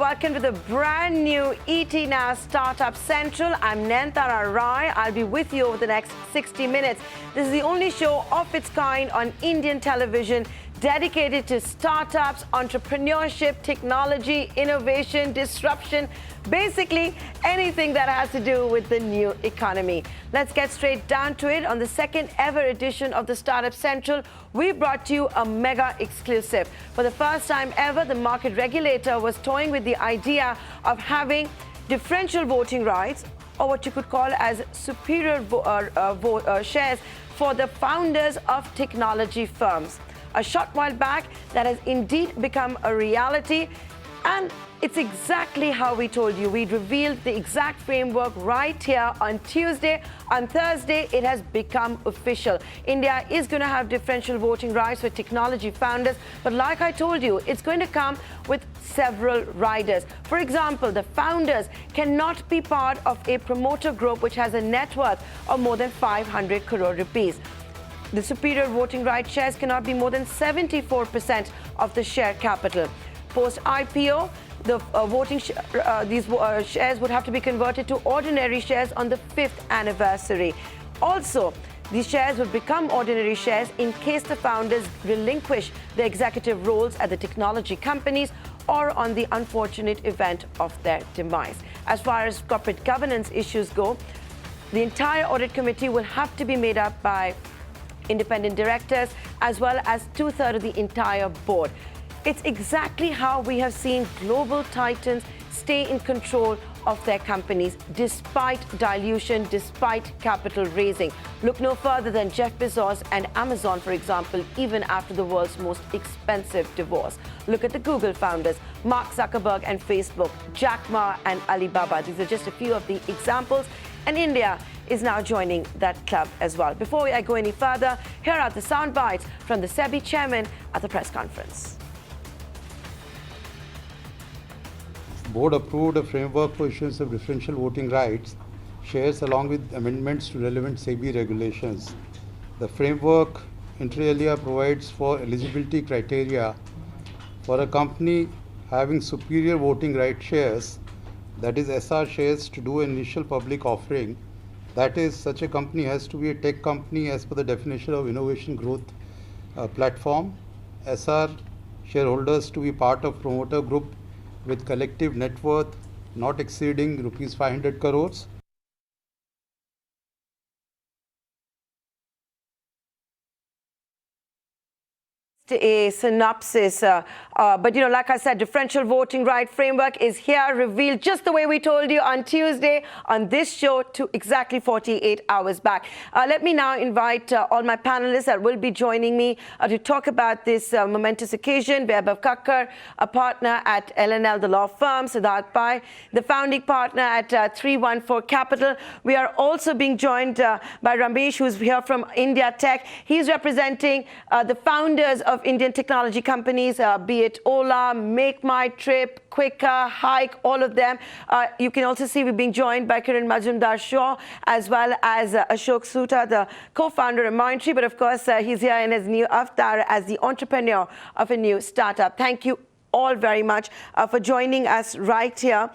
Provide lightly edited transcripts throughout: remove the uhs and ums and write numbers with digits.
welcome to the brand new ET Now Startup Central. I'm Nayantara Rai. I'll be with you over the next 60 minutes. This is the only show of its kind on Indian television dedicated to startups, entrepreneurship, technology, innovation, disruption, basically anything that has to do with the new economy. Let's get straight down to it. On the second ever edition of the Startup Central, we brought you a mega exclusive. For the first time ever, the market regulator was toying with the idea of having differential voting rights, or what you could call as superior shares for the founders of technology firms. A short while back, that has indeed become a reality, and it's exactly how we told you. We revealed the exact framework right here on Tuesday. On Thursday, it has become official. India is going to have differential voting rights for technology founders, but like I told you, it's going to come with several riders. For example, the founders cannot be part of a promoter group which has a net worth of more than 500 crore rupees. The superior voting right shares cannot be more than 74% of the share capital. Post IPO, the these shares would have to be converted to ordinary shares on the 5th anniversary. Also, these shares would become ordinary shares in case the founders relinquish the executive roles at the technology companies or on the unfortunate event of their demise. As far as corporate governance issues go, the entire audit committee will have to be made up by independent directors as well as 2/3 of the entire board. It's exactly how we have seen global titans stay in control of their companies despite dilution, despite capital raising. Look no further than Jeff Bezos and Amazon, for example, even after the world's most expensive divorce. Look at the Google founders, Mark Zuckerberg and Facebook, Jack Ma and Alibaba. These are just a few of the examples, and India is now joining that club as well. Before I go any further, here are the sound bites from the SEBI chairman at the press conference. Board approved a framework for issuance of differential voting rights shares along with amendments to relevant SEBI regulations. The framework inter alia provides for eligibility criteria for a company having superior voting right shares, that is SR shares, to do an initial public offering. That is, such a company has to be a tech company as per the definition of innovation growth platform. SR shareholders to be part of promoter group with collective net worth not exceeding rupees 500 crores. A synopsis, but like I said, differential voting right framework is here, revealed just the way we told you on Tuesday on this show to exactly 48 hours back. Let me now invite all my panelists that will be joining me to talk about this momentous occasion. Vaibhav Kakkar, a partner at L&L, the law firm; Siddharth Pai, the founding partner at 314 Capital. We are also being joined by Ramesh, who's here from India Tech. He's representing the founders of Indian technology companies, be it Ola, Make My Trip, Quicker, Hike, all of them. You can also see we're being joined by Kiran Majumdar-Shaw as well as Ashok Soota, the co-founder of Mindtree. But of course, he's here in his new avatar as the entrepreneur of a new startup. Thank you all very much for joining us right here.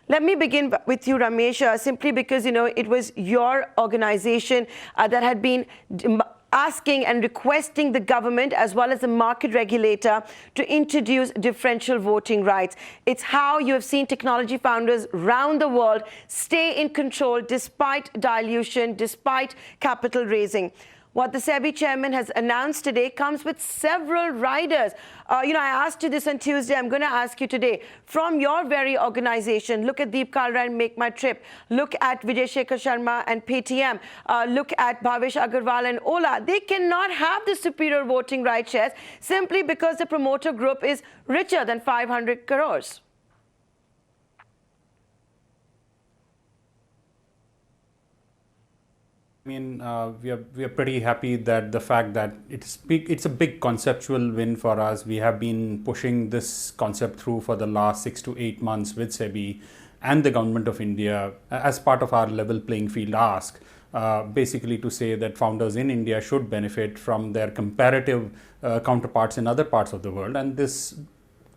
Let me begin with you, Ramesh, simply because, it was your organization that had been asking and requesting the government as well as the market regulator to introduce differential voting rights. It's how you have seen technology founders around the world stay in control despite dilution, despite capital raising. What the SEBI chairman has announced today comes with several riders. I asked you this on Tuesday. I'm going to ask you today. From your very organization, look at Deep Kalra and Make My Trip. Look at Vijay Shekhar Sharma and Paytm. Look at Bhavesh Agarwal and Ola. They cannot have the superior voting right shares simply because the promoter group is richer than 500 crores. I mean, we are pretty happy that the fact that it's a big conceptual win for us. We have been pushing this concept through for the last 6 to 8 months with SEBI and the government of India as part of our level playing field ask, basically to say that founders in India should benefit from their comparative counterparts in other parts of the world. And this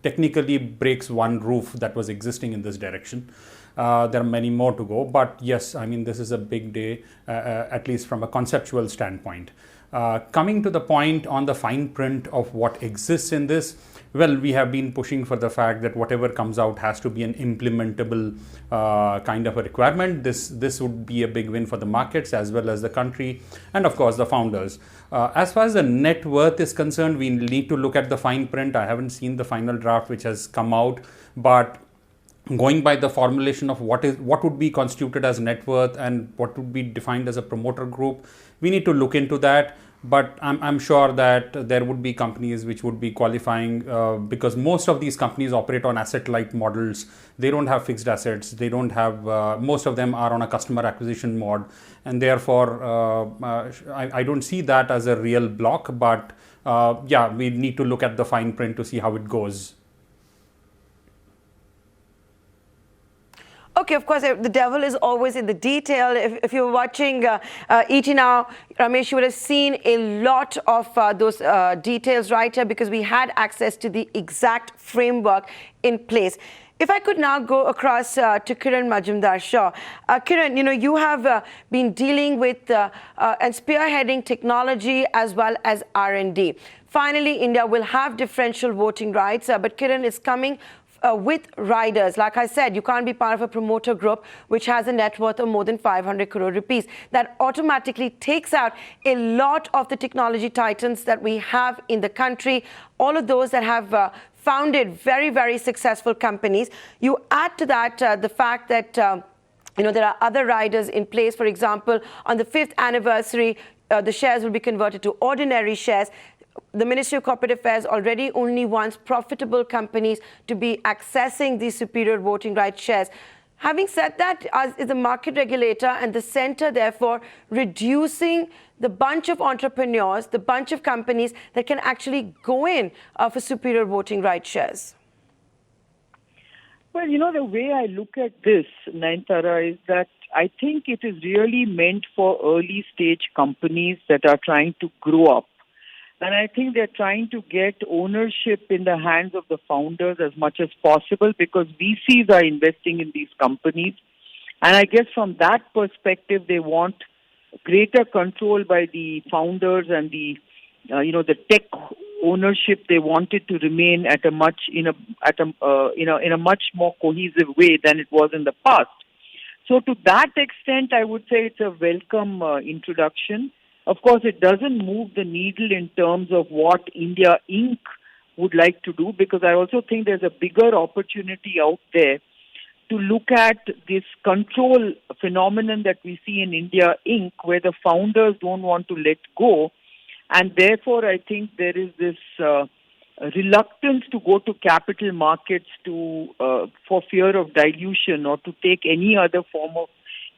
technically breaks one roof that was existing in this direction. There are many more to go, but yes, I mean, this is a big day, at least from a conceptual standpoint. Coming to the point on the fine print of what exists in this, well, we have been pushing for the fact that whatever comes out has to be an implementable kind of a requirement. This would be a big win for the markets as well as the country and of course the founders. As far as the net worth is concerned, we need to look at the fine print. I haven't seen the final draft which has come out, but going by the formulation of what would be constituted as net worth and what would be defined as a promoter group, we need to look into that. But I'm sure that there would be companies which would be qualifying because most of these companies operate on asset-light models. They don't have fixed assets. They don't have, most of them are on a customer acquisition mode. And therefore, I don't see that as a real block. But yeah, we need to look at the fine print to see how it goes. Okay, of course, the devil is always in the detail. If you're watching ET Now, Ramesh, you would have seen a lot of those details right here because we had access to the exact framework in place. If I could now go across to Kiran Majumdar-Shaw. Kiran, you have been dealing with and spearheading technology as well as R&D. Finally, India will have differential voting rights, but Kiran is coming with riders. Like I said, you can't be part of a promoter group which has a net worth of more than 500 crore rupees. That automatically takes out a lot of the technology titans that we have in the country, all of those that have founded very, very successful companies. You add to that the fact that there are other riders in place. For example, on the 5th anniversary, the shares will be converted to ordinary shares. The Ministry of Corporate Affairs already only wants profitable companies to be accessing these superior voting rights shares. Having said that, as is the market regulator and the center, therefore, reducing the bunch of entrepreneurs, the bunch of companies that can actually go in for superior voting rights shares? Well, the way I look at this, Nayantara, is that I think it is really meant for early stage companies that are trying to grow up. And I think they're trying to get ownership in the hands of the founders as much as possible because VCs are investing in these companies. And I guess from that perspective, they want greater control by the founders and the tech ownership. They want it to remain in a much more cohesive way than it was in the past. So to that extent, I would say it's a welcome introduction. Of course, it doesn't move the needle in terms of what India Inc. would like to do, because I also think there's a bigger opportunity out there to look at this control phenomenon that we see in India Inc., where the founders don't want to let go. And therefore, I think there is this reluctance to go to capital markets for fear of dilution or to take any other form of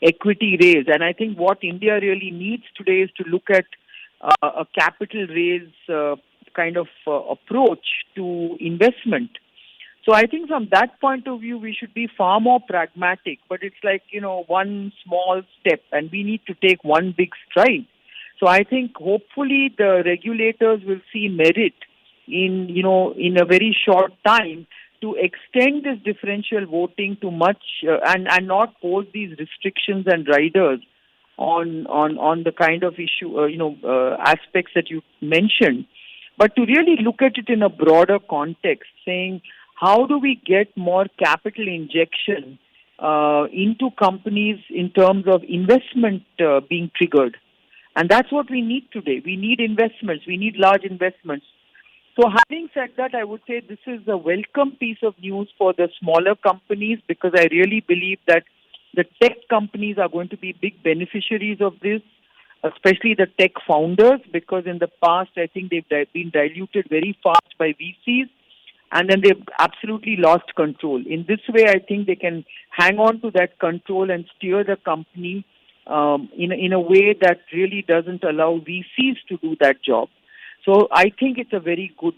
equity raise. And I think what India really needs today is to look at a capital raise kind of approach to investment. So I think from that point of view, we should be far more pragmatic. But it's like, one small step, and we need to take one big stride. So I think hopefully the regulators will see merit in a very short time to extend this differential voting to much and not pose these restrictions and riders on the kind of issue aspects that you mentioned, but to really look at it in a broader context, saying how do we get more capital injection into companies in terms of investment being triggered, and that's what we need today. We need investments. We need large investments. So having said that, I would say this is a welcome piece of news for the smaller companies, because I really believe that the tech companies are going to be big beneficiaries of this, especially the tech founders, because in the past, I think they've been diluted very fast by VCs, and then they've absolutely lost control. In this way, I think they can hang on to that control and steer the company in a way that really doesn't allow VCs to do that job. So I think it's a very good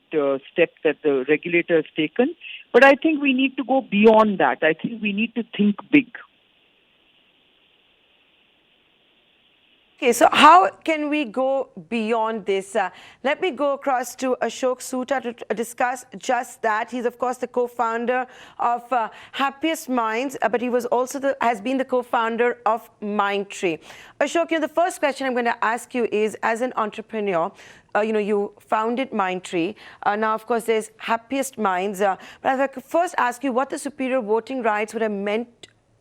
step that the regulator has taken. But I think we need to go beyond that. I think we need to think big. Okay, so how can we go beyond this? Let me go across to Ashok Soota to discuss just that. He's, of course, the co-founder of Happiest Minds, but he was also has been the co-founder of Mindtree. Ashok, the first question I'm going to ask you is, as an entrepreneur, you founded Mindtree. Now, of course, there's Happiest Minds. But I could first ask you what the superior voting rights would have meant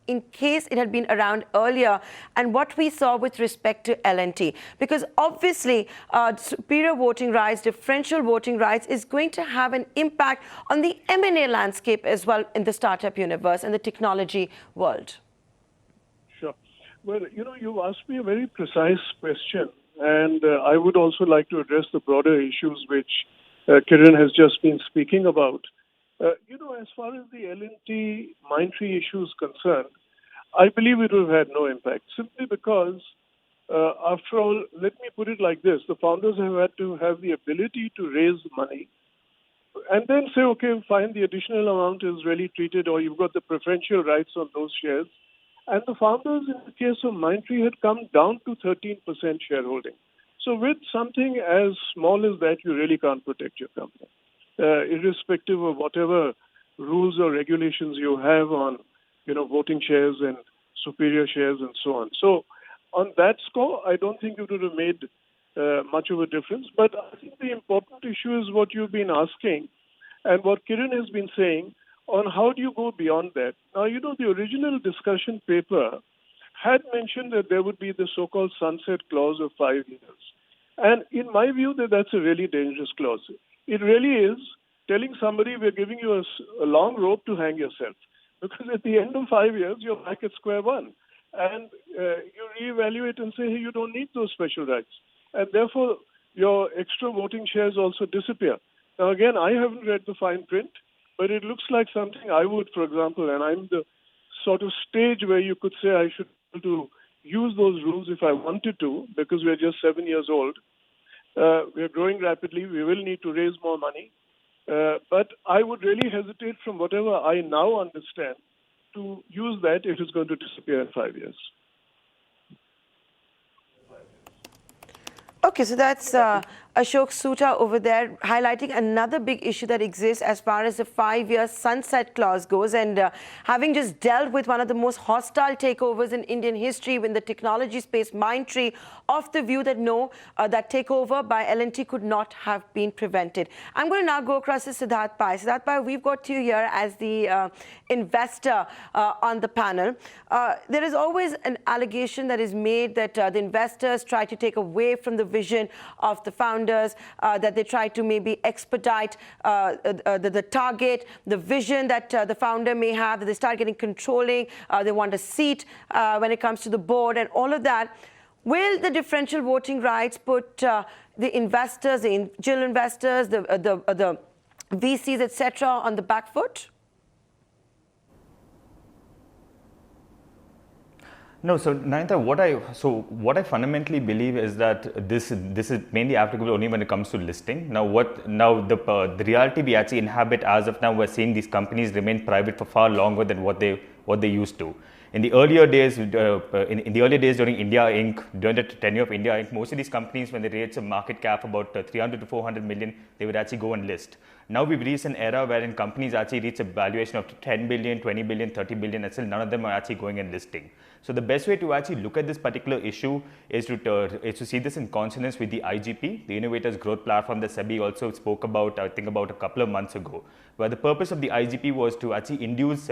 in case it had been around earlier, and what we saw with respect to L&T. Because obviously, superior voting rights, differential voting rights is going to have an impact on the M&A landscape as well in the startup universe and the technology world. Sure. Well, you've asked me a very precise question, and I would also like to address the broader issues which Kiran has just been speaking about. As far as the L&T Mindtree issue is concerned, I believe it would have had no impact, simply because, after all, let me put it like this. The founders have had to have the ability to raise money and then say, okay, fine, the additional amount is really treated, or you've got the preferential rights on those shares. And the founders, in the case of Mindtree, had come down to 13% shareholding. So with something as small as that, you really can't protect your company, irrespective of whatever rules or regulations you have on, voting shares and superior shares and so on. So on that score, I don't think it would have made much of a difference. But I think the important issue is what you've been asking and what Kiran has been saying on how do you go beyond that. Now, the original discussion paper had mentioned that there would be the so-called sunset clause of 5 years. And in my view, that's a really dangerous clause. It really is telling somebody we're giving you a long rope to hang yourself. Because at the end of 5 years, you're back at square one. And you reevaluate and say, hey, you don't need those special rights. And therefore, your extra voting shares also disappear. Now, again, I haven't read the fine print, but it looks like something I would, for example, and I'm the sort of stage where you could say I should be able to use those rules if I wanted to, because we're just 7 years old. We're growing rapidly. We will need to raise more money. But I would really hesitate, from whatever I now understand, to use that if it's going to disappear in 5 years. Okay, so that's Ashok Soota over there highlighting another big issue that exists as far as the 5-year sunset clause goes. And having just dealt with one of the most hostile takeovers in Indian history in the technology space, Mindtree, of the view that no, that takeover by L&T could not have been prevented. I'm going to now go across to Siddharth Pai. Siddharth Pai, we've got you here as the investor on the panel. There is always an allegation that is made that the investors try to take away from the vision of the founders, that they try to maybe expedite the target, the vision that the founder may have, that they start getting controlling, they want a seat when it comes to the board and all of that. Will the differential voting rights put the investors, the angel investors, the VCs, etc., on the back foot? No, so Nayantara, what I fundamentally believe is that this is mainly applicable only when it comes to listing. Now, the reality we actually inhabit as of now, we're seeing these companies remain private for far longer than what they used to. In the earlier days, in the earlier days during India Inc., during the tenure of India Inc., most of these companies, when they reach a market cap about 300 to 400 million, they would actually go and list. Now we've reached an era wherein companies actually reach a valuation of 10 billion, 20 billion, 30 billion, and still none of them are actually going and listing. So the best way to actually look at this particular issue is to see this in consonance with the IGP, the Innovators Growth Platform that SEBI also spoke about, I think about a couple of months ago, where the purpose of the IGP was to actually induce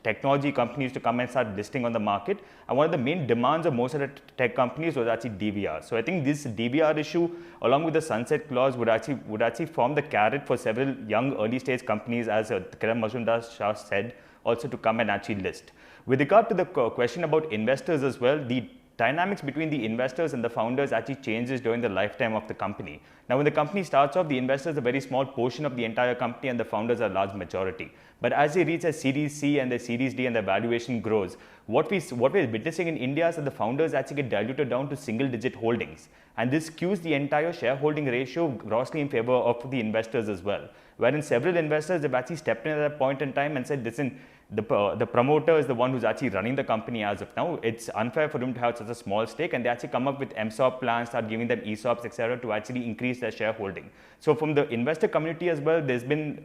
technology companies to come and start listing on the market. And one of the main demands of most of the tech companies was actually DVR. So I think this DVR issue, along with the sunset clause, would actually form the carrot for several young early stage companies, as Kiran Mazumdar-Shah said, also to come and actually list. With regard to the question about investors as well, the dynamics between the investors and the founders actually changes during the lifetime of the company. Now, when the company starts off, the investors are a very small portion of the entire company and the founders are a large majority. But as they reach a Series C and the Series D and the valuation grows, what we're witnessing in India is that the founders actually get diluted down to single-digit holdings. And this skews the entire shareholding ratio grossly in favor of the investors as well. Wherein several investors have actually stepped in at that point in time and said, listen, The promoter is the one who's actually running the company as of now. It's unfair for him to have such a small stake, and they actually come up with ESOP plans, start giving them ESOPs, etc., to actually increase their shareholding. So from the investor community as well, there's been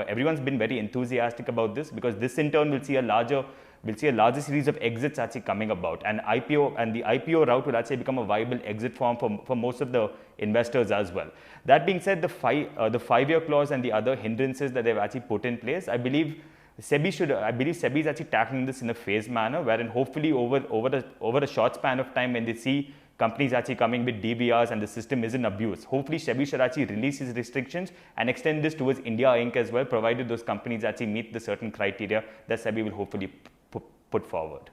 everyone's been very enthusiastic about this, because this in turn will see a larger series of exits actually coming about, and the IPO route will actually become a viable exit form for most of the investors as well. That being said, the 5-year clause and the other hindrances that they've actually put in place, I believe SEBI is actually tackling this in a phased manner, wherein hopefully over a short span of time, when they see companies actually coming with DVRs and the system isn't abused, hopefully SEBI should actually release these restrictions and extend this towards India Inc. as well, provided those companies actually meet the certain criteria that SEBI will hopefully put forward.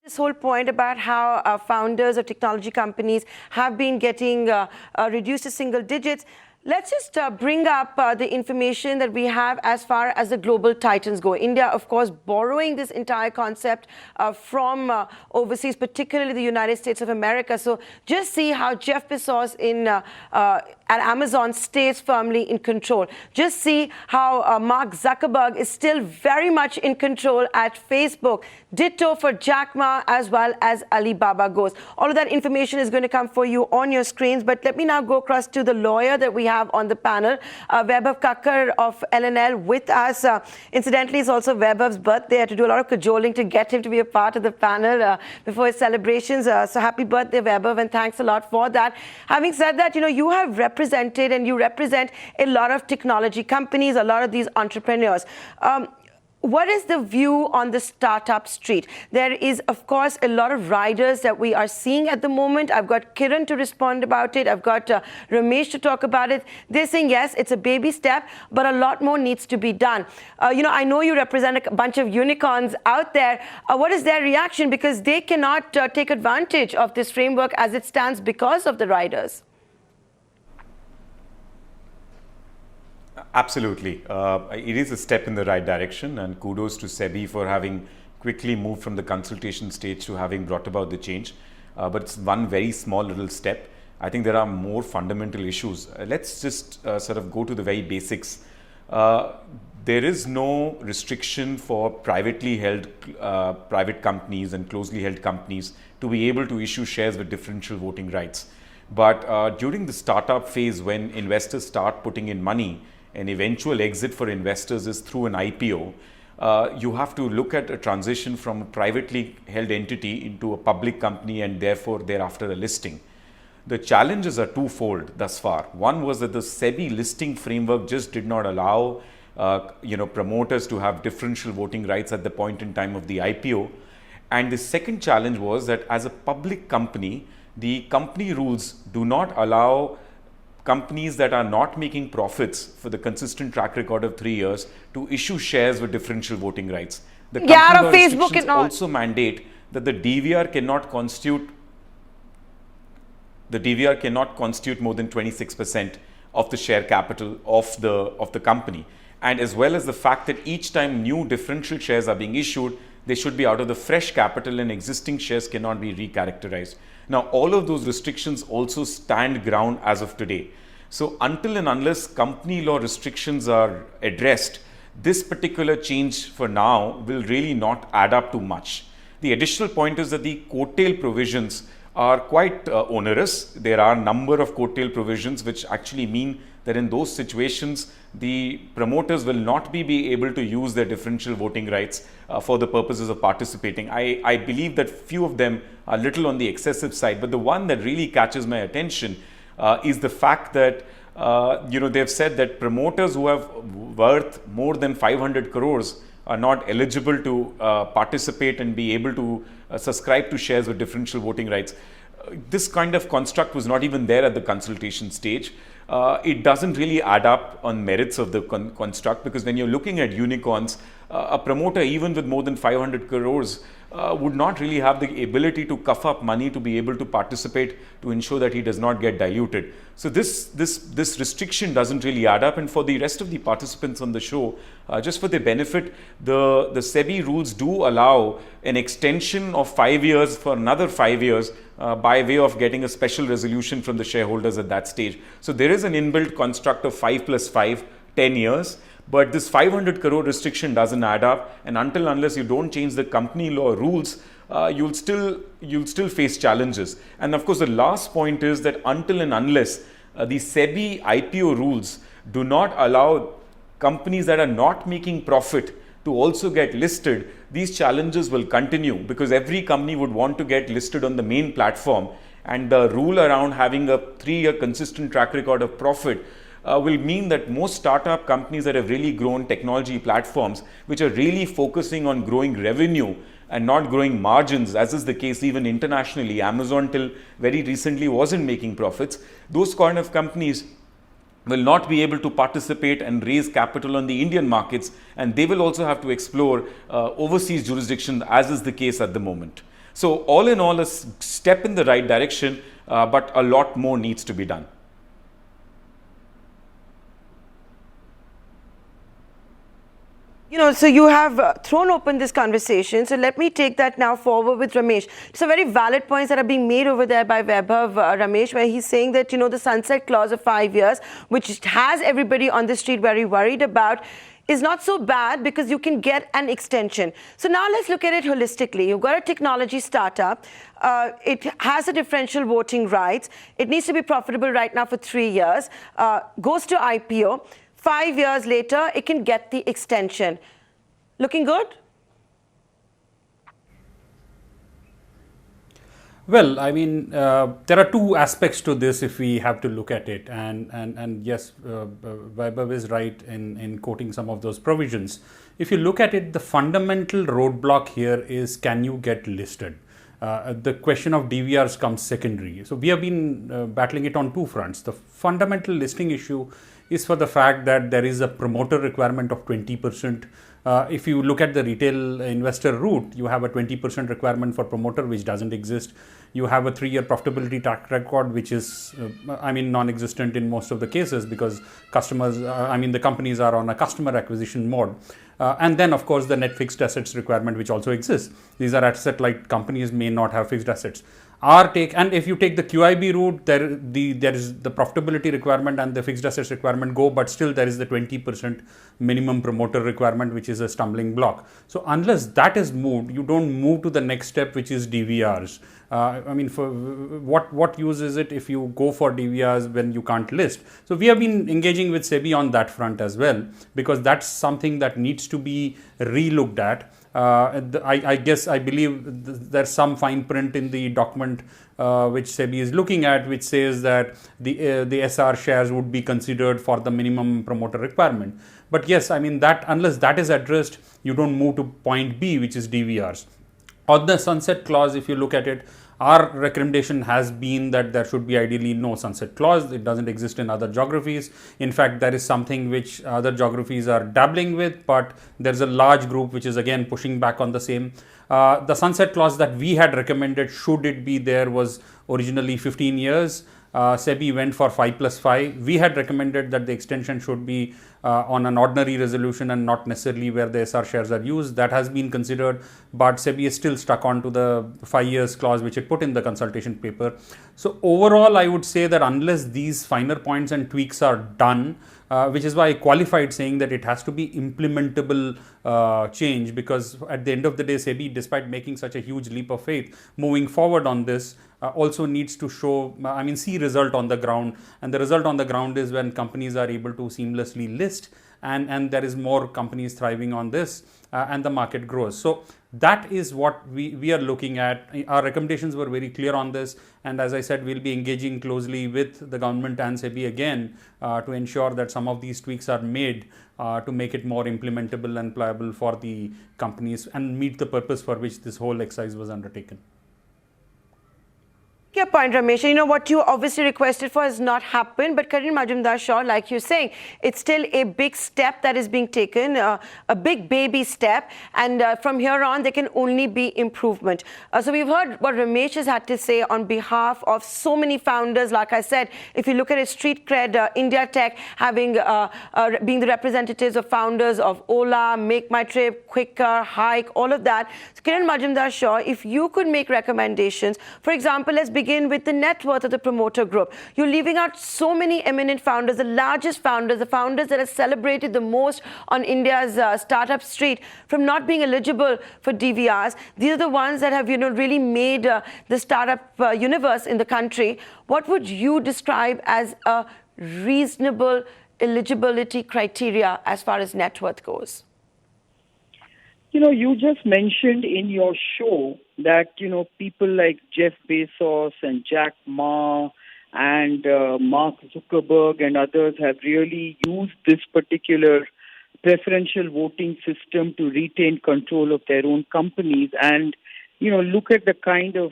This whole point about how founders of technology companies have been getting reduced to single digits. Let's just bring up the information that we have as far as the global titans go. India, of course, borrowing this entire concept from overseas, particularly the United States of America. So just see how Jeff Bezos at Amazon stays firmly in control. Just see how Mark Zuckerberg is still very much in control at Facebook. Ditto for Jack Ma as well as Alibaba goes. All of that information is going to come for you on your screens. But let me now go across to the lawyer that we have on the panel, Vaibhav Kakkar of LNL with us. Incidentally, it's also Vaibhav's birthday. I had to do a lot of cajoling to get him to be a part of the panel before his celebrations. So happy birthday, Vaibhav, and thanks a lot for that. Having said that, you have represented and you represent a lot of technology companies, a lot of these entrepreneurs. What is the view on the startup street? There is, of course, a lot of riders that we are seeing at the moment. I've got Kiran to respond about it. I've got Ramesh to talk about it. They're saying, yes, it's a baby step, but a lot more needs to be done. I know you represent a bunch of unicorns out there. What is their reaction? Because they cannot take advantage of this framework as it stands because of the riders. Absolutely. It is a step in the right direction, and kudos to SEBI for having quickly moved from the consultation stage to having brought about the change. But it's one very small little step. I think there are more fundamental issues. Let's just sort of go to the very basics. There is no restriction for privately held private companies and closely held companies to be able to issue shares with differential voting rights. But during the startup phase, when investors start putting in money, an eventual exit for investors is through an IPO. You have to look at a transition from a privately held entity into a public company and therefore thereafter a listing. The challenges are twofold thus far. One was that the SEBI listing framework just did not allow promoters to have differential voting rights at the point in time of the IPO. And the second challenge was that as a public company, the company rules do not allow companies that are not making profits for the consistent track record of 3 years to issue shares with differential voting rights. The company law restrictions also mandate that the DVR cannot constitute more than 26% of the share capital of the company. And as well as the fact that each time new differential shares are being issued, they should be out of the fresh capital and existing shares cannot be recharacterized. Now, all of those restrictions also stand ground as of today. So until and unless company law restrictions are addressed, this particular change for now will really not add up to much. The additional point is that the coattail provisions are quite onerous. There are a number of coattail provisions which actually mean that in those situations, the promoters will not be able to use their differential voting rights for the purposes of participating. I believe that few of them are a little on the excessive side, but the one that really catches my attention is the fact that they've said that promoters who have worth more than 500 crores are not eligible to participate and be able to subscribe to shares with differential voting rights. This kind of construct was not even there at the consultation stage. It doesn't really add up on merits of the construct, because when you're looking at unicorns, a promoter even with more than 500 crores would not really have the ability to cough up money to be able to participate to ensure that he does not get diluted. So this restriction doesn't really add up. And for the rest of the participants on the show, just for their benefit, the SEBI rules do allow an extension of 5 years for another 5 years by way of getting a special resolution from the shareholders at that stage. So there is an inbuilt construct of 5 + 5, 10 years. But this 500 crore restriction doesn't add up, and unless you don't change the company law rules, you'll still face challenges. And of course, the last point is that until and unless the SEBI IPO rules do not allow companies that are not making profit to also get listed, these challenges will continue, because every company would want to get listed on the main platform, and the rule around having a 3-year consistent track record of profit will mean that most startup companies that have really grown technology platforms, which are really focusing on growing revenue and not growing margins, as is the case even internationally. Amazon till very recently wasn't making profits. Those kind of companies will not be able to participate and raise capital on the Indian markets, and they will also have to explore overseas jurisdictions, as is the case at the moment. So all in all, a step in the right direction, but a lot more needs to be done. You know, so you have thrown open this conversation. So let me take that now forward with Ramesh. It's a very valid points that are being made over there by Vaibhav, Ramesh, where he's saying that, you know, the sunset clause of 5 years, which has everybody on the street very worried about, is not so bad because you can get an extension. So now let's look at it holistically. You've got a technology startup. It has a differential voting rights. It needs to be profitable right now for 3 years. Goes to IPO. 5 years later, it can get the extension. Looking good? Well, I mean, there are two aspects to this if we have to look at it. And yes, Vaibhav is right in quoting some of those provisions. If you look at it, the fundamental roadblock here is, can you get listed? The question of DVRs comes secondary. So we have been battling it on two fronts. The fundamental listing issue is for the fact that there is a promoter requirement of 20%. If you look at the retail investor route, you have a 20% requirement for promoter, which doesn't exist. You have a 3-year profitability track record, which is, non-existent in most of the cases, because the companies are on a customer acquisition mode. And then, of course, the net fixed assets requirement, which also exists. These are asset-light companies, may not have fixed assets. Our take, and if you take the QIB route, there is the profitability requirement and the fixed assets requirement go, but still there is the 20% minimum promoter requirement, which is a stumbling block. So unless that is moved, you don't move to the next step, which is DVRs. For what use is it if you go for DVRs when you can't list? So we have been engaging with SEBI on that front as well, because that's something that needs to be re-looked at. I believe there's some fine print in the document which SEBI is looking at, which says that the SR shares would be considered for the minimum promoter requirement. But yes, that unless that is addressed, you don't move to point B, which is DVRs. On the sunset clause, if you look at it, our recommendation has been that there should be ideally no sunset clause. It doesn't exist in other geographies. In fact, there is something which other geographies are dabbling with, but there's a large group which is again pushing back on the same. The sunset clause that we had recommended, should it be there, was originally 15 years. SEBI went for 5+5. We had recommended that the extension should be on an ordinary resolution and not necessarily where the SR shares are used. That has been considered, but SEBI is still stuck on to the 5 years clause which it put in the consultation paper. So overall, I would say that unless these finer points and tweaks are done, which is why I qualified saying that it has to be implementable change, because at the end of the day, SEBI, despite making such a huge leap of faith moving forward on this, also needs to show, see result on the ground. And the result on the ground is when companies are able to seamlessly list, and there is more companies thriving on this, and the market grows. So that is what we are looking at. Our recommendations were very clear on this, and as I said, we'll be engaging closely with the government and SEBI again to ensure that some of these tweaks are made to make it more implementable and pliable for the companies and meet the purpose for which this whole exercise was undertaken. Your point, Ramesh. You know, what you obviously requested for has not happened, but Karan Majumdar-Shaw, like you're saying, it's still a big step that is being taken, a big baby step, and from here on, there can only be improvement. So we've heard what Ramesh has had to say on behalf of so many founders. Like I said, if you look at it, Street Cred, India Tech, having being the representatives of founders of Ola, Make My Trip, Quicker, Hike, all of that. So Karan Majumdar-Shaw, if you could make recommendations, for example, let's begin begin with the net worth of the promoter group. You're leaving out so many eminent founders, the largest founders, the founders that are celebrated the most on India's startup street from not being eligible for DVRs. These are the ones that have, really made the startup universe in the country. What would you describe as a reasonable eligibility criteria as far as net worth goes? You just mentioned in your show that, people like Jeff Bezos and Jack Ma and Mark Zuckerberg and others have really used this particular preferential voting system to retain control of their own companies. And, look at the kind of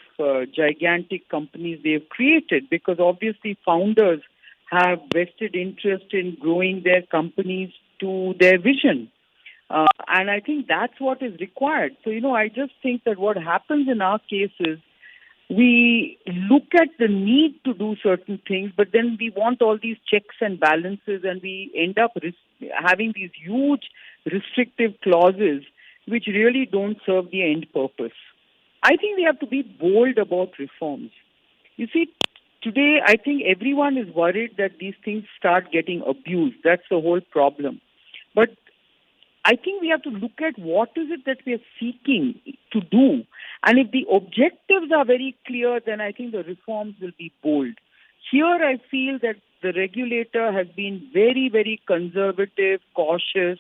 gigantic companies they've created, because obviously founders have vested interest in growing their companies to their vision. And I think that's what is required. So, I just think that what happens in our case is we look at the need to do certain things, but then we want all these checks and balances, and we end up having these huge restrictive clauses which really don't serve the end purpose. I think we have to be bold about reforms. You see, today I think everyone is worried that these things start getting abused. That's the whole problem. But I think we have to look at what is it that we are seeking to do. And if the objectives are very clear, then I think the reforms will be bold. Here I feel that the regulator has been very, very conservative, cautious,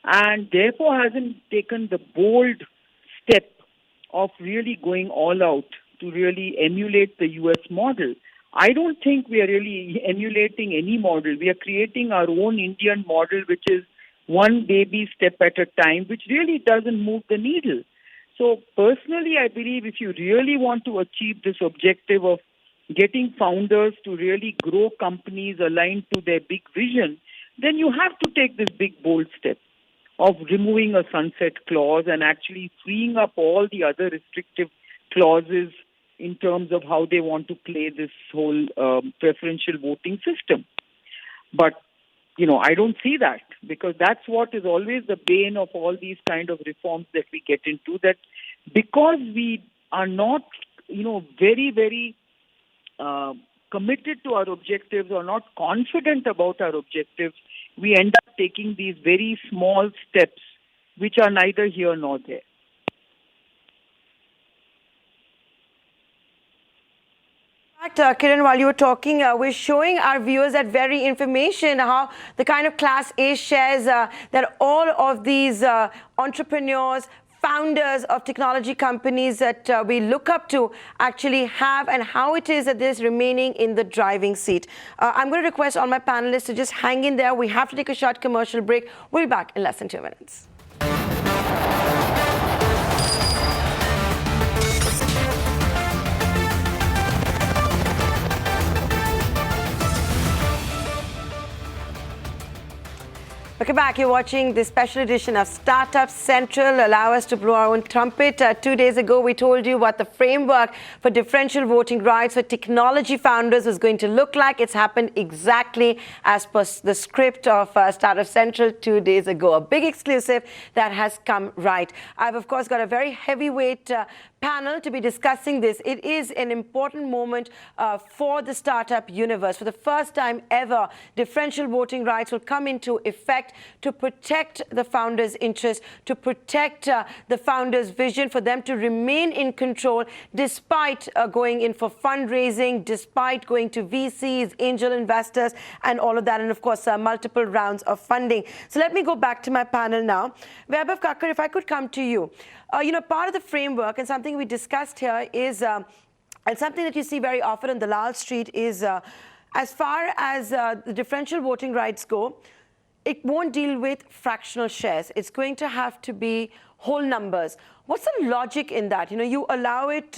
and therefore hasn't taken the bold step of really going all out to really emulate the US model. I don't think we are really emulating any model. We are creating our own Indian model, which is one baby step at a time, which really doesn't move the needle. So personally, I believe if you really want to achieve this objective of getting founders to really grow companies aligned to their big vision, then you have to take this big, bold step of removing a sunset clause and actually freeing up all the other restrictive clauses in terms of how they want to play this whole preferential voting system. But I don't see that, because that's what is always the bane of all these kind of reforms that we get into, that because we are not, very, very committed to our objectives or not confident about our objectives, we end up taking these very small steps which are neither here nor there. Kiran, while you were talking, we're showing our viewers that very information, how the kind of Class A shares that all of these entrepreneurs, founders of technology companies that we look up to actually have, and how it is that this remaining in the driving seat. I'm going to request all my panelists to just hang in there. We have to take a short commercial break. We'll be back in less than 2 minutes. Welcome back. You're watching the special edition of Startup Central. Allow us to blow our own trumpet. 2 days ago, we told you what the framework for differential voting rights for technology founders was going to look like. It's happened exactly as per the script of Startup Central 2 days ago. A big exclusive that has come right. I've, of course, got a very heavyweight panel to be discussing this. It is an important moment for the startup universe. For the first time ever, differential voting rights will come into effect to protect the founders' interests, to protect the founders' vision, for them to remain in control despite going in for fundraising, despite going to VCs, angel investors, and all of that, and of course, multiple rounds of funding. So let me go back to my panel now. Vaibhav Kakkar, if I could come to you. Part of the framework and something we discussed here is, and something that you see very often on the Lal Street is, as far as the differential voting rights go, it won't deal with fractional shares. It's going to have to be whole numbers. What's the logic in that? You allow it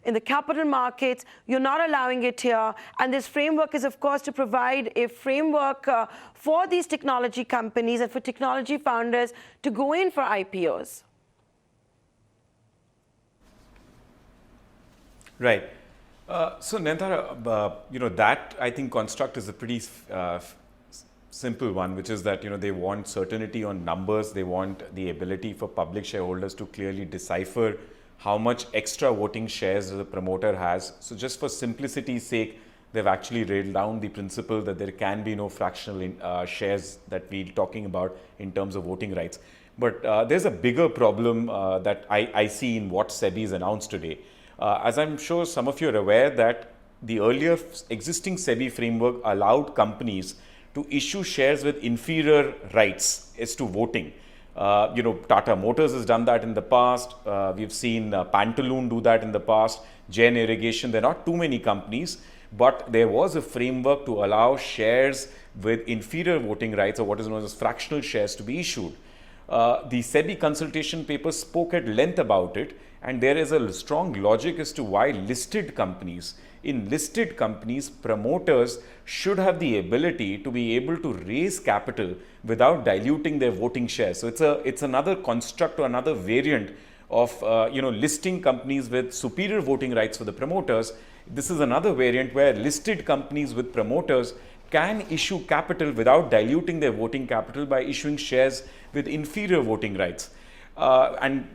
in the capital markets, you're not allowing it here. And this framework is, of course, to provide a framework for these technology companies and for technology founders to go in for IPOs. Right. So Nayantara, that I think construct is a pretty simple one, which is that, they want certainty on numbers. They want the ability for public shareholders to clearly decipher how much extra voting shares the promoter has. So just for simplicity's sake, they've actually railed down the principle that there can be no fractional shares that we're talking about in terms of voting rights. But there's a bigger problem that I see in what SEBI has announced today. As I'm sure some of you are aware that the earlier existing SEBI framework allowed companies to issue shares with inferior rights as to voting. Tata Motors has done that in the past. We've seen Pantaloon do that in the past. Jain Irrigation. There are not too many companies, but there was a framework to allow shares with inferior voting rights, or what is known as fractional shares, to be issued. The SEBI consultation paper spoke at length about it, and there is a strong logic as to why in listed companies, promoters should have the ability to be able to raise capital without diluting their voting shares. So it's another construct or another variant of listing companies with superior voting rights for the promoters. This is another variant where listed companies with promoters can issue capital without diluting their voting capital by issuing shares with inferior voting rights.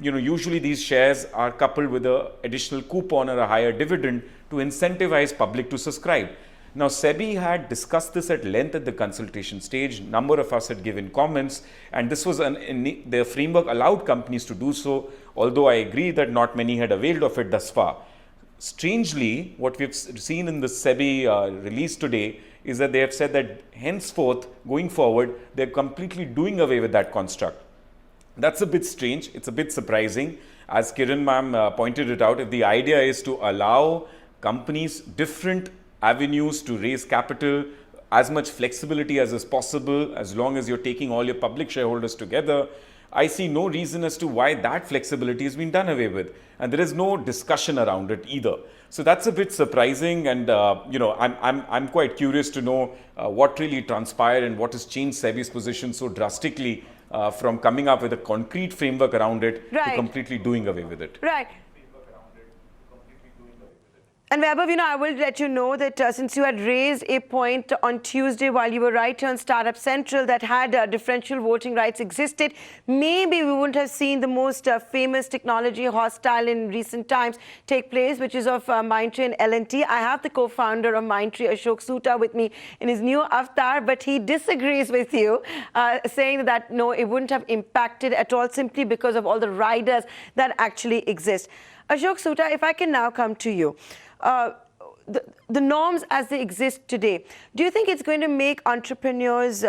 Usually these shares are coupled with an additional coupon or a higher dividend to incentivize public to subscribe. Now, SEBI had discussed this at length at the consultation stage. A number of us had given comments, and this was the framework allowed companies to do so, although I agree that not many had availed of it thus far. Strangely, what we've seen in the SEBI release today is that they have said that henceforth, going forward, they're completely doing away with that construct. That's a bit strange. It's a bit surprising. As Kiran ma'am pointed it out, if the idea is to allow companies different avenues to raise capital, as much flexibility as is possible, as long as you're taking all your public shareholders together, I see no reason as to why that flexibility has been done away with. And there is no discussion around it either. So that's a bit surprising, and I'm quite curious to know what really transpired and what has changed SEBI's position so drastically from coming up with a concrete framework around it to completely doing away with it. Right. And Vaibhav, I will let you know that since you had raised a point on Tuesday while you were right on Startup Central that had differential voting rights existed, maybe we wouldn't have seen the most famous technology hostile in recent times take place, which is of Mindtree and L&T. I have the co-founder of Mindtree, Ashok Soota, with me in his new avatar, but he disagrees with you, saying that no, it wouldn't have impacted at all simply because of all the riders that actually exist. Ashok Soota, if I can now come to you. The norms as they exist today, do you think it's going to make entrepreneurs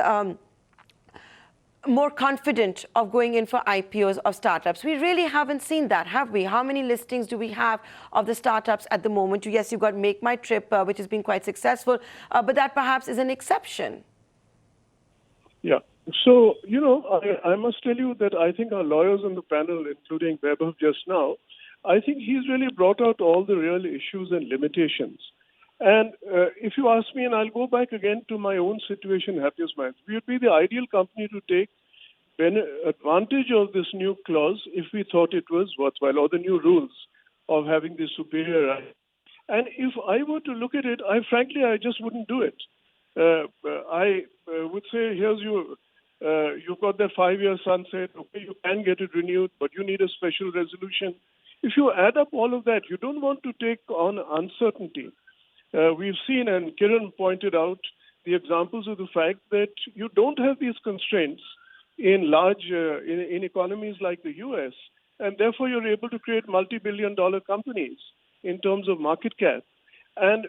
more confident of going in for IPOs of startups? We really haven't seen that, have we? How many listings do we have of the startups at the moment? Yes, you've got Make My Trip, which has been quite successful, but that perhaps is an exception. Yeah. So, I must tell you that I think our lawyers on the panel, including Vaibhav just now, I think he's really brought out all the real issues and limitations. And if you ask me, and I'll go back again to my own situation, Happiest Minds, we would be the ideal company to take advantage of this new clause if we thought it was worthwhile, or the new rules of having this superior right. And if I were to look at it, I just wouldn't do it. I would say, you've got that 5-year sunset, okay, you can get it renewed, but you need a special resolution. If you add up all of that, you don't want to take on uncertainty. We've seen, and Kiran pointed out, the examples of the fact that you don't have these constraints in large in economies like the US, and therefore you're able to create multi-billion-dollar companies in terms of market cap. And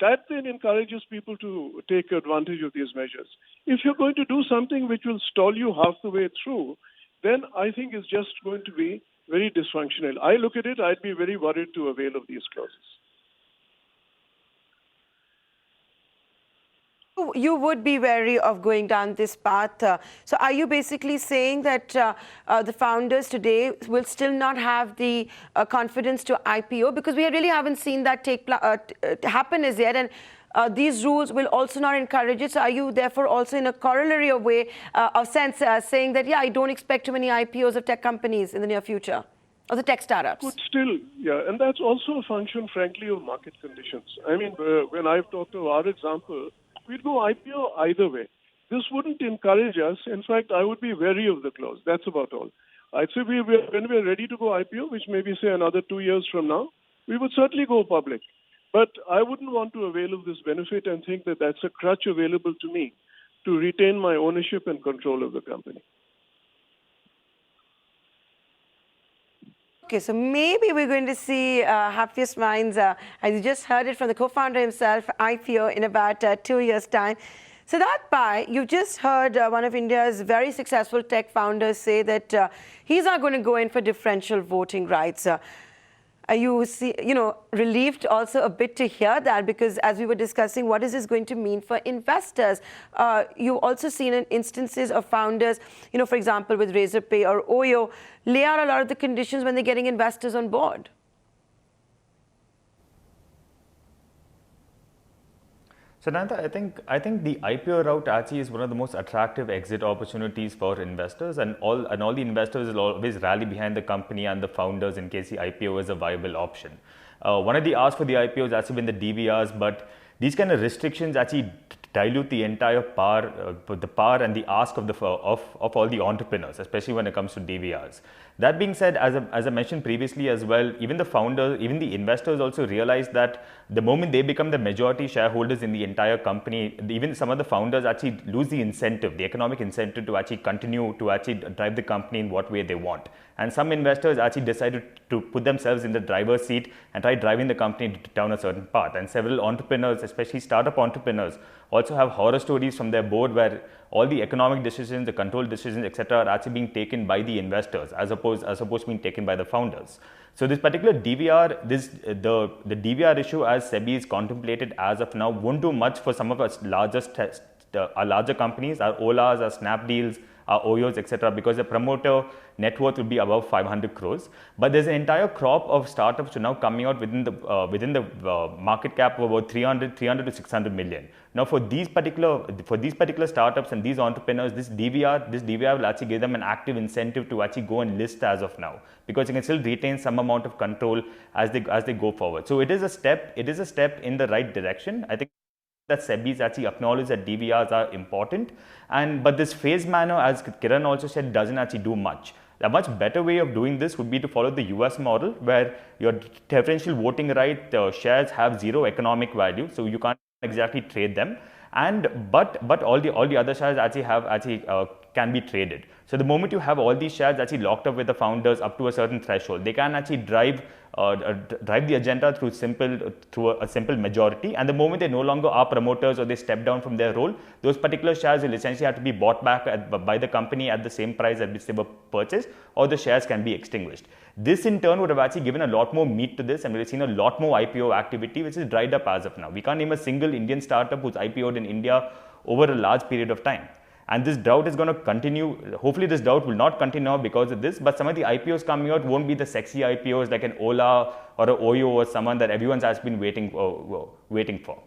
that then encourages people to take advantage of these measures. If you're going to do something which will stall you half the way through, then I think it's just going to be very dysfunctional. I look at it, I'd be very worried to avail of these clauses. You would be wary of going down this path. So are you basically saying that the founders today will still not have the confidence to IPO? Because we really haven't seen that happen as yet. And these rules will also not encourage it. So are you therefore also in a corollary of way of sense saying that, yeah, I don't expect too many IPOs of tech companies in the near future, or the tech startups? But still, yeah, and that's also a function, frankly, of market conditions. I mean, when I've talked of our example, we'd go IPO either way. this wouldn't encourage us. In fact, I would be wary of the clause. That's about all. I'd say when we're ready to go IPO, which may be, say, another 2 years from now, we would certainly go public. But I wouldn't want to avail of this benefit and think that that's a crutch available to me to retain my ownership and control of the company. Okay, so maybe we're going to see happiest minds, as you just heard it from the co-founder himself, IPO in about 2 years' time. Siddharth Pai, you've just heard one of India's very successful tech founders say that he's not going to go in for differential voting rights. Are you, relieved also a bit to hear that? Because as we were discussing, what is this going to mean for investors? You've also seen instances of founders, for example, with Razorpay or Oyo, lay out a lot of the conditions when they're getting investors on board. So Nayantara, I think the IPO route actually is one of the most attractive exit opportunities for investors, and all the investors will always rally behind the company and the founders in case the IPO is a viable option. One of the asks for the IPO has actually been the DVRs, but these kind of restrictions actually dilute the entire the power and the ask of all the entrepreneurs, especially when it comes to DVRs. That being said, as I mentioned previously as well, even the founders, even the investors also realize that the moment they become the majority shareholders in the entire company, even some of the founders actually lose the incentive, the economic incentive to actually continue to actually drive the company in what way they want. And some investors actually decided to put themselves in the driver's seat and try driving the company down a certain path. And several entrepreneurs, especially startup entrepreneurs, also have horror stories from their board where all the economic decisions, the control decisions, etc., are actually being taken by the investors as opposed to being taken by the founders. So this particular DVR, the DVR issue as SEBI is contemplated as of now won't do much for some of our larger companies, our Olas, our Snapdeals, our Oyos, etc., because the promoter net worth will be above 500 crores. But there's an entire crop of startups now coming out within the market cap of about 300 to 600 million. Now, for these particular startups and these entrepreneurs, this DVR will actually give them an active incentive to actually go and list as of now, because you can still retain some amount of control as they go forward. So it is a step in the right direction. I think that SEBI's actually acknowledge that DVRs are important, but this phased manner, as Kiran also said, doesn't actually do much. A much better way of doing this would be to follow the US model, where your differential voting right shares have zero economic value, so you can't exactly trade them, but all the other shares actually can be traded. So the moment you have all these shares actually locked up with the founders up to a certain threshold, they can actually drive the agenda through a simple majority. And the moment they no longer are promoters or they step down from their role, those particular shares will essentially have to be bought back by the company at the same price at which they were purchased, or the shares can be extinguished. This in turn would have actually given a lot more meat to this, and we've seen a lot more IPO activity, which is dried up as of now. We can't name a single Indian startup who's IPO'd in India over a large period of time. And this drought is going to continue. Hopefully this drought will not continue because of this, but some of the IPOs coming out won't be the sexy IPOs like an Ola or an Oyo or someone that everyone has been waiting for.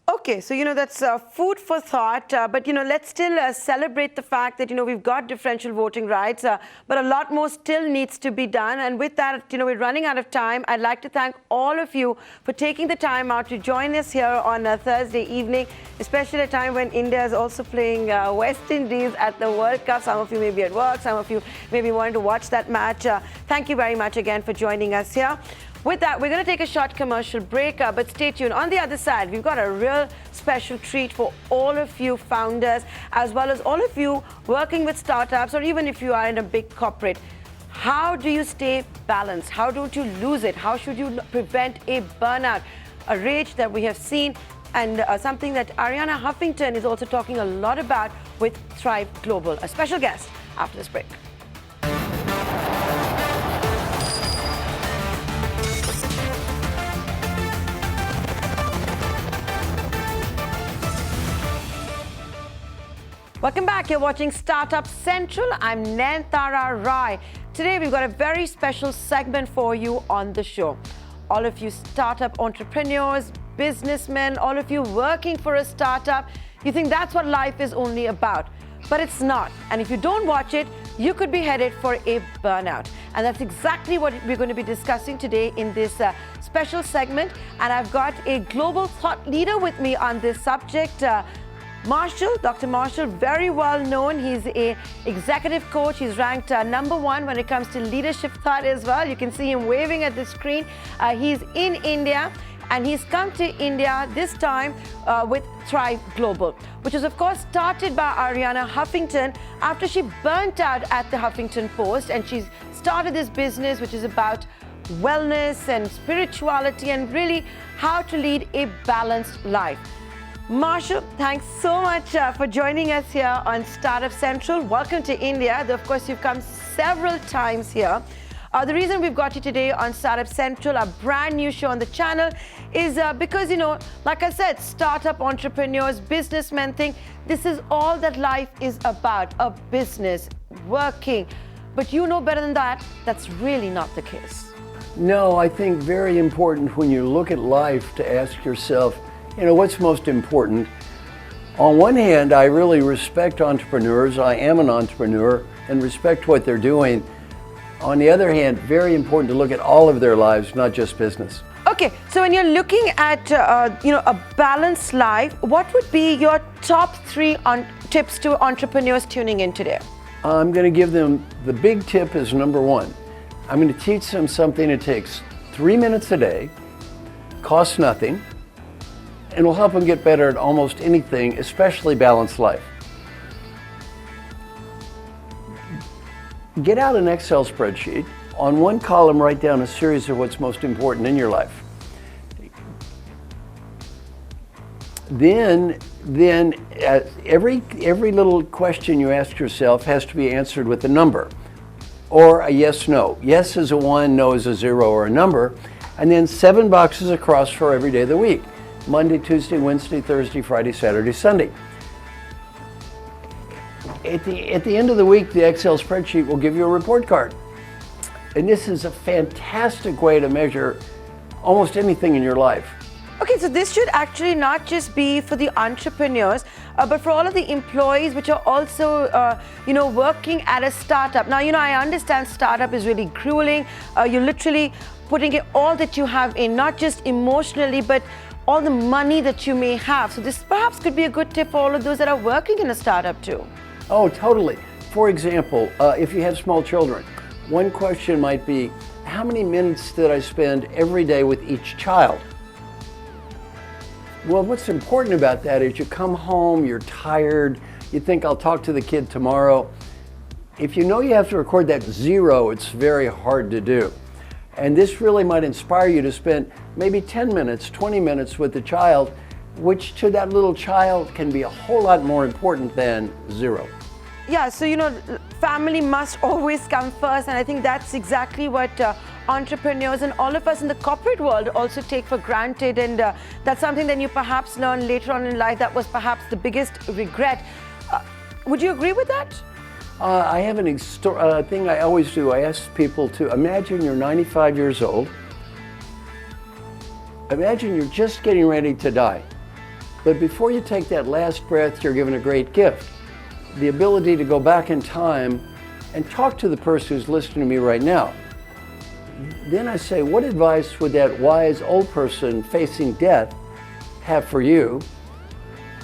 Okay, so that's food for thought, but let's still celebrate the fact that we've got differential voting rights, but a lot more still needs to be done. And with that, we're running out of time. I'd like to thank all of you for taking the time out to join us here on a Thursday evening, especially at a time when India is also playing West Indies at the World Cup. Some of you may be at work, some of you may be wanting to watch that match. Thank you very much again for joining us here. With that, we're going to take a short commercial break, but stay tuned. On the other side, we've got a real special treat for all of you founders, as well as all of you working with startups, or even if you are in a big corporate. How do you stay balanced? How don't you lose it? How should you prevent a burnout? A rage that we have seen, and something that Ariana Huffington is also talking a lot about with Thrive Global. A special guest after this break. Welcome back. You're watching Startup Central. I'm Nayantara Rai. Today we've got a very special segment for you on the show. All of you startup entrepreneurs, businessmen, all of you working for a startup, you think that's what life is only about. But it's not. And if you don't watch it, you could be headed for a burnout. And that's exactly what we're going to be discussing today in this special segment, and I've got a global thought leader with me on this subject. Marshall, Dr. Marshall, very well known. He's an executive coach. He's ranked #1 when it comes to leadership thought as well. You can see him waving at the screen. He's in India, and he's come to India this time with Thrive Global, which is of course started by Ariana Huffington after she burnt out at the Huffington Post, and she's started this business which is about wellness and spirituality and really how to lead a balanced life. Marshall, thanks so much for joining us here on Startup Central. Welcome to India. Of course, you've come several times here. The reason we've got you today on Startup Central, a brand new show on the channel, is because, like I said, startup entrepreneurs, businessmen think this is all that life is about, a business, working. But you know better than that, that's really not the case. No, I think very important when you look at life to ask yourself, what's most important? On one hand, I really respect entrepreneurs. I am an entrepreneur and respect what they're doing. On the other hand, very important to look at all of their lives, not just business. Okay, so when you're looking at a balanced life, what would be your top 3 tips to entrepreneurs tuning in today? I'm going to give them, the big tip is #1. I'm going to teach them something that takes 3 minutes a day, costs nothing, and will help them get better at almost anything, especially balanced life. Get out an Excel spreadsheet. On one column, write down a series of what's most important in your life. Then every little question you ask yourself has to be answered with a number or a yes/no. Yes is a 1, no is a 0 or a number, and then 7 boxes across for every day of the week: Monday, Tuesday, Wednesday, Thursday, Friday, Saturday, Sunday. At the end of the week, the Excel spreadsheet will give you a report card. And this is a fantastic way to measure almost anything in your life. Okay, so this should actually not just be for the entrepreneurs, but for all of the employees which are also, working at a startup. Now, I understand startup is really grueling. You're literally putting all that you have in, not just emotionally, but all the money that you may have. So this perhaps could be a good tip for all of those that are working in a startup too. Oh, totally. For example, if you have small children, one question might be, how many minutes did I spend every day with each child? Well, what's important about that is you come home, you're tired, you think I'll talk to the kid tomorrow. If you know you have to record that 0, it's very hard to do. And this really might inspire you to spend maybe 10 minutes, 20 minutes with the child, which to that little child can be a whole lot more important than 0. Yeah, so family must always come first, and I think that's exactly what entrepreneurs and all of us in the corporate world also take for granted, and that's something that you perhaps learn later on in life that was perhaps the biggest regret. Would you agree with that? I have a thing I always do. I ask people to imagine you're 95 years old. Imagine you're just getting ready to die. But before you take that last breath, you're given a great gift. The ability to go back in time and talk to the person who's listening to me right now. Then I say, what advice would that wise old person facing death have for you?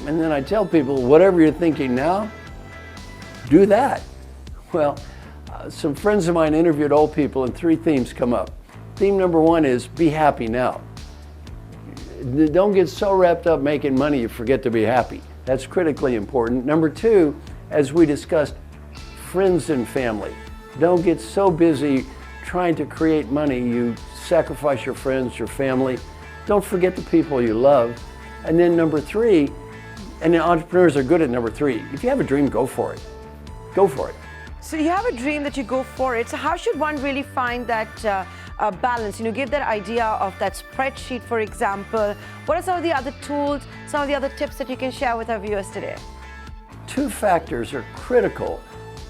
And then I tell people, whatever you're thinking now, do that. Well, some friends of mine interviewed old people and 3 themes come up. Theme #1 is be happy now. Don't get so wrapped up making money you forget to be happy. That's critically important. #2, as we discussed, friends and family. Don't get so busy trying to create money you sacrifice your friends, your family. Don't forget the people you love. And then #3, and the entrepreneurs are good at #3, if you have a dream, go for it. Go for it. So you have a dream that you go for it. So how should one really find that balance? Give that idea of that spreadsheet, for example. What are some of the other tools, some of the other tips that you can share with our viewers today? 2 factors are critical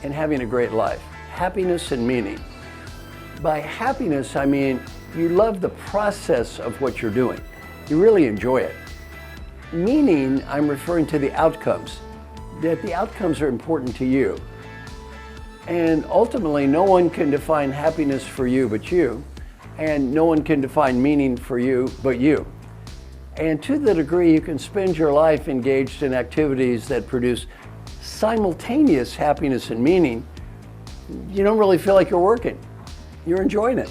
in having a great life: happiness and meaning. By happiness, I mean you love the process of what you're doing. You really enjoy it. Meaning, I'm referring to the outcomes, that the outcomes are important to you. And ultimately, no one can define happiness for you but you. and no one can define meaning for you but you. And to the degree you can spend your life engaged in activities that produce simultaneous happiness and meaning, you don't really feel like you're working. You're enjoying it.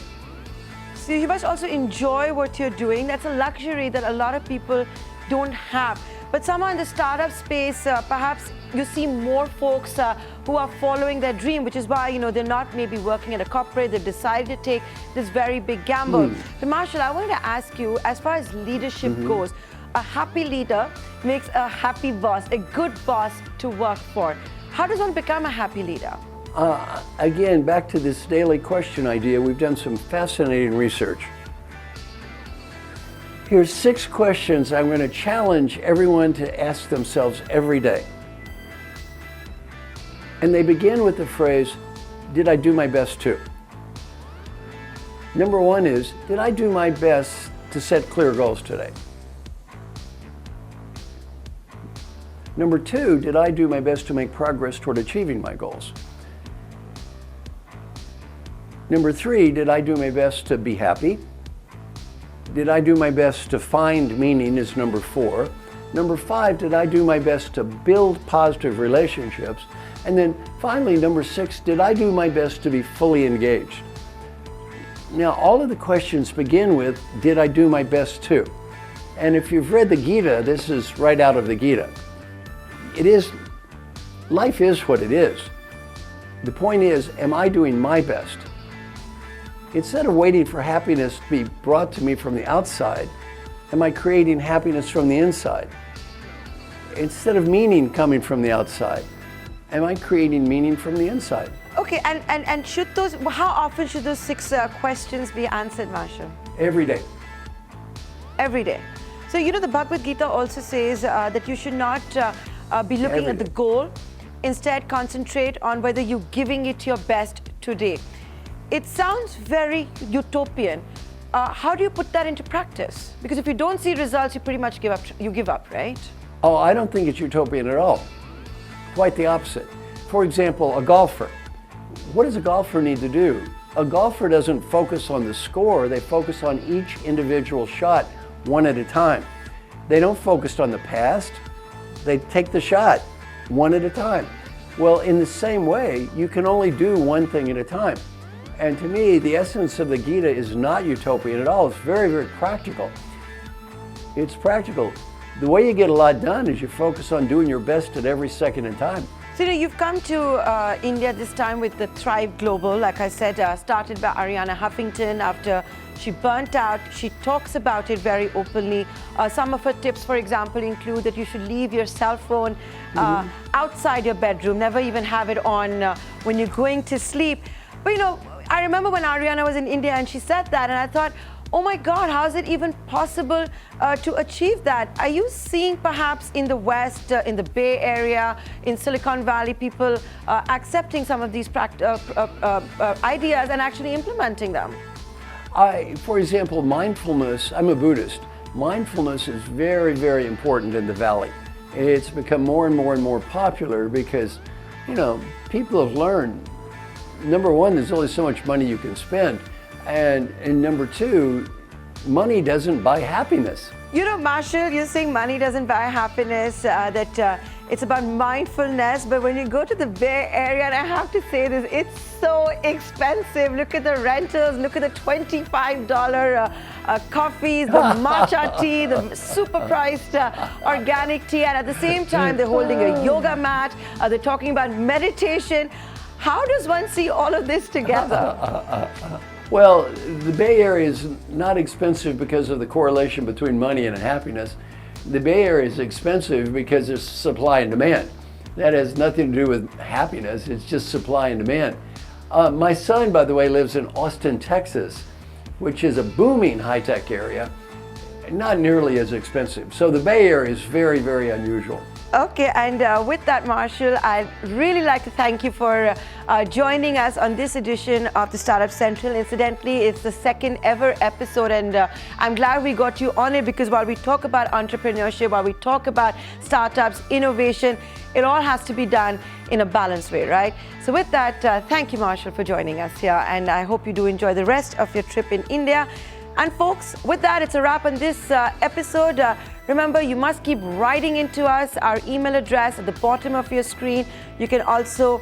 So you must also enjoy what you're doing. That's a luxury that a lot of people don't have. But somehow in the startup space, perhaps you see more folks who are following their dream, which is why they're not maybe working at a corporate. They've decided to take this very big gamble. But Marshall, I wanted to ask you, as far as leadership goes, a happy leader makes a happy boss, a good boss to work for. How does one become a happy leader? Again, back to this daily question idea, we've done some fascinating research. Here's 6 questions I'm going to challenge everyone to ask themselves every day. And they begin with the phrase, did I do my best to? Number 1 is, did I do my best to set clear goals today? Number 2, did I do my best to make progress toward achieving my goals? Number 3, did I do my best to be happy? Did I do my best to find meaning is number 4. Number 5, did I do my best to build positive relationships? And then finally, number 6, did I do my best to be fully engaged? Now, all of the questions begin with, did I do my best to? And if you've read the Gita, this is right out of the Gita. Life is what it is. The point is, am I doing my best? Instead of waiting for happiness to be brought to me from the outside, am I creating happiness from the inside? Instead of meaning coming from the outside, am I creating meaning from the inside? Okay, and how often should those 6 questions be answered, Marshall? Every day. Every day. So, the Bhagavad Gita also says that you should not be looking at the goal. Instead, concentrate on whether you're giving it your best today. It sounds very utopian. How do you put that into practice? Because if you don't see results, you pretty much give up. You give up, right? Oh, I don't think it's utopian at all. Quite the opposite. For example, a golfer. What does a golfer need to do? A golfer doesn't focus on the score. They focus on each individual shot one at a time. They don't focus on the past. They take the shot one at a time. Well, in the same way, you can only do one thing at a time. And to me, the essence of the Gita is not utopian at all. It's very, very practical. It's practical. The way you get a lot done is you focus on doing your best at every second in time. So, you've come to India this time with the Thrive Global, like I said, started by Arianna Huffington after she burnt out. She talks about it very openly. Some of her tips, for example, include that you should leave your cell phone outside your bedroom, never even have it on when you're going to sleep. But, I remember when Arianna was in India and she said that, and I thought, oh my God, how is it even possible to achieve that? Are you seeing perhaps in the West, in the Bay Area, in Silicon Valley, people accepting some of these ideas and actually implementing them? For example, mindfulness, I'm a Buddhist. Mindfulness is very, very important in the Valley. It's become more and more and more popular because, people have learned, number 1, there's only so much money you can spend. And number 2, money doesn't buy happiness. Marshall, you're saying money doesn't buy happiness, that it's about mindfulness. But when you go to the Bay Area, and I have to say this, it's so expensive. Look at the rentals, look at the $25 coffees, the matcha tea, the super priced organic tea. And at the same time, they're holding a yoga mat. They're talking about meditation. How does one see all of this together? Well, the Bay Area is not expensive because of the correlation between money and happiness. The Bay Area is expensive because there's supply and demand. That has nothing to do with happiness, it's just supply and demand. My son, by the way, lives in Austin, Texas, which is a booming high-tech area, not nearly as expensive. So the Bay Area is very, very unusual. Okay, and with that, Marshall, I'd really like to thank you for joining us on this edition of the Startup Central. Incidentally, it's the second ever episode, and I'm glad we got you on it, because while we talk about entrepreneurship, while we talk about startups, innovation, it all has to be done in a balanced way, right? So with that, thank you, Marshall, for joining us here, and I hope you do enjoy the rest of your trip in India. And folks, with that, it's a wrap on this episode. Remember, you must keep writing into us. Our email address at the bottom of your screen. You can also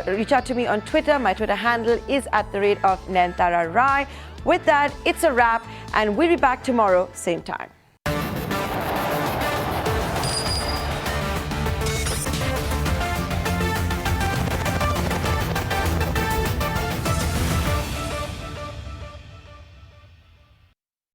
reach out to me on Twitter. My Twitter handle is @Nayantara Rai. With that, it's a wrap, and we'll be back tomorrow, same time.